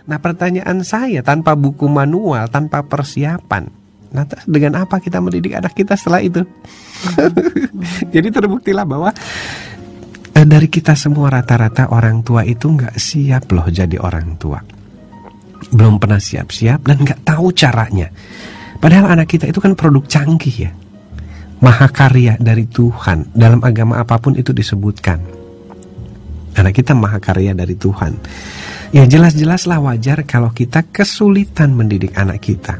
Nah, pertanyaan saya, tanpa buku manual, tanpa persiapan, nah dengan apa kita mendidik anak kita setelah itu? Jadi terbuktilah bahwa dari kita semua rata-rata orang tua itu nggak siap loh jadi orang tua. Belum pernah siap-siap dan nggak tahu caranya. Padahal anak kita itu kan produk canggih ya, mahakarya dari Tuhan. Dalam agama apapun itu disebutkan, anak kita mahakarya dari Tuhan. Ya jelas-jelaslah wajar kalau kita kesulitan mendidik anak kita,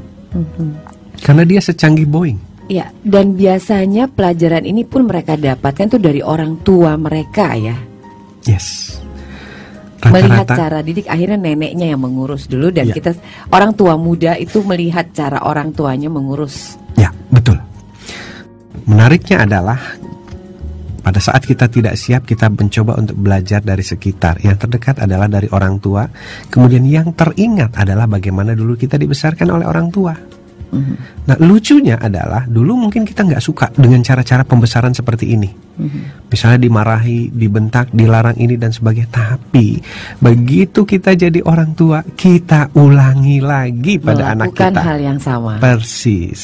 karena dia secanggih Boeing. Ya, dan biasanya pelajaran ini pun mereka dapatkan tuh dari orang tua mereka ya. Yes. Melihat cara didik, akhirnya neneknya yang mengurus dulu, dan kita orang tua muda itu melihat cara orang tuanya mengurus. Ya, betul. Menariknya adalah pada saat kita tidak siap, kita mencoba untuk belajar dari sekitar. Yang terdekat adalah dari orang tua. Kemudian yang teringat adalah bagaimana dulu kita dibesarkan oleh orang tua. Nah, lucunya adalah dulu mungkin kita nggak suka dengan cara-cara pembesaran seperti ini. Misalnya dimarahi, dibentak, dilarang ini dan sebagainya. Tapi begitu kita jadi orang tua, kita ulangi lagi pada anak kita. Melakukan hal yang sama. Persis.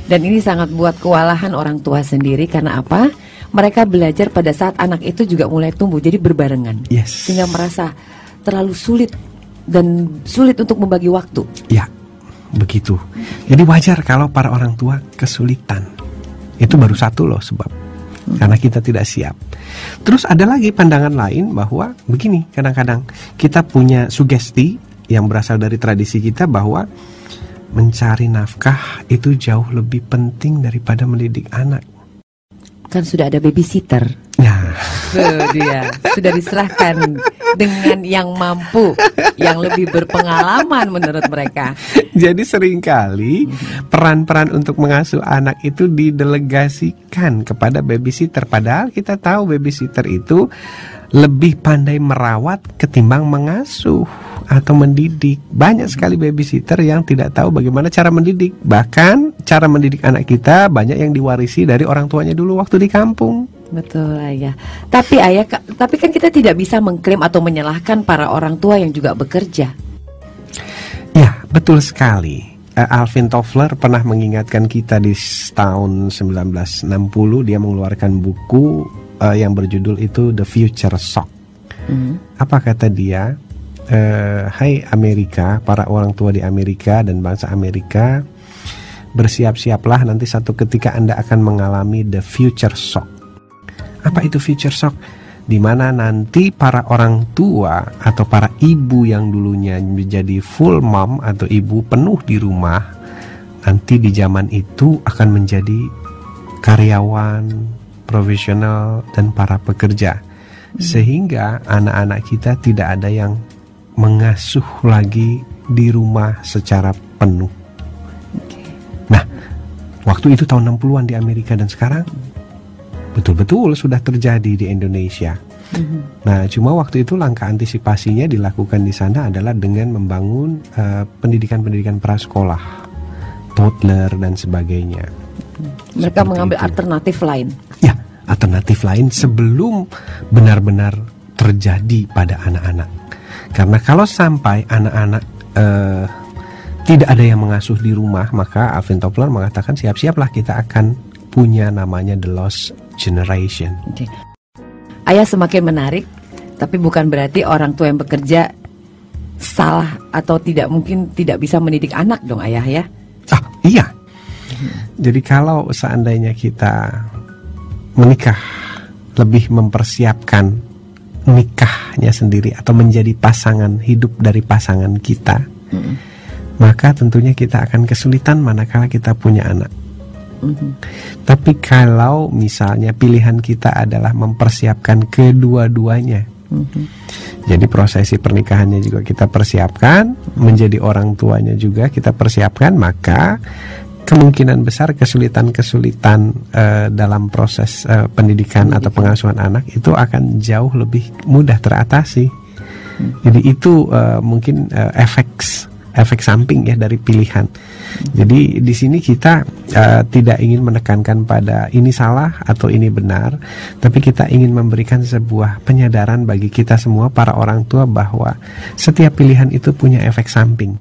Dan ini sangat buat kewalahan orang tua sendiri. Karena apa? Mereka belajar pada saat anak itu juga mulai tumbuh, jadi berbarengan. Yes. Sehingga merasa terlalu sulit dan sulit untuk membagi waktu. Ya, begitu. Jadi wajar kalau para orang tua kesulitan. Itu baru satu loh sebab. Karena kita tidak siap. Terus ada lagi pandangan lain bahwa begini, kadang-kadang kita punya sugesti yang berasal dari tradisi kita bahwa mencari nafkah itu jauh lebih penting daripada mendidik anak. Kan sudah ada babysitter. Nah, dia sudah diserahkan dengan yang mampu, yang lebih berpengalaman menurut mereka. Jadi seringkali peran-peran untuk mengasuh anak itu didelegasikan kepada babysitter. Padahal kita tahu babysitter itu lebih pandai merawat ketimbang mengasuh atau mendidik. Banyak sekali babysitter yang tidak tahu bagaimana cara mendidik. Bahkan cara mendidik anak kita banyak yang diwarisi dari orang tuanya dulu waktu di kampung. Betul, Ayah. Tapi kan kita tidak bisa mengklaim atau menyalahkan para orang tua yang juga bekerja. Ya, betul sekali. Alvin Toffler pernah mengingatkan kita di tahun 1960. Dia mengeluarkan buku yang berjudul itu The Future Shock. Apa kata dia? Hai Amerika, para orang tua di Amerika dan bangsa Amerika, bersiap-siaplah nanti satu ketika Anda akan mengalami the future shock. Apa itu future shock? Di mana nanti para orang tua atau para ibu yang dulunya menjadi full mom atau ibu penuh di rumah, nanti di zaman itu akan menjadi karyawan, profesional, dan para pekerja. Sehingga anak-anak kita tidak ada yang mengasuh lagi di rumah secara penuh. Nah, waktu itu tahun 60-an di Amerika, dan sekarang betul-betul sudah terjadi di Indonesia. Nah, cuma waktu itu langkah antisipasinya dilakukan di sana adalah dengan membangun pendidikan-pendidikan prasekolah, toddler dan sebagainya. Mereka Seperti mengambil itu. alternatif lain. Ya, alternatif lain sebelum benar-benar terjadi pada anak-anak. Karena kalau sampai anak-anak tidak ada yang mengasuh di rumah, maka Alvin Toffler mengatakan siap-siaplah kita akan punya namanya the lost generation. Okay. Ayah, semakin menarik, tapi bukan berarti orang tua yang bekerja salah atau mungkin tidak bisa mendidik anak dong, Ayah ya? Ah, iya. Jadi kalau seandainya kita menikah, lebih mempersiapkan nikahnya sendiri atau menjadi pasangan hidup dari pasangan kita, maka tentunya kita akan kesulitan manakala kita punya anak. Tapi kalau misalnya pilihan kita adalah mempersiapkan kedua-duanya, jadi prosesi pernikahannya juga kita persiapkan, menjadi orang tuanya juga kita persiapkan, maka kemungkinan besar kesulitan-kesulitan dalam proses pendidikan atau pengasuhan anak itu akan jauh lebih mudah teratasi. Jadi itu mungkin efek efek samping ya dari pilihan. Jadi di sini kita tidak ingin menekankan pada ini salah atau ini benar, tapi kita ingin memberikan sebuah penyadaran bagi kita semua para orang tua bahwa setiap pilihan itu punya efek samping.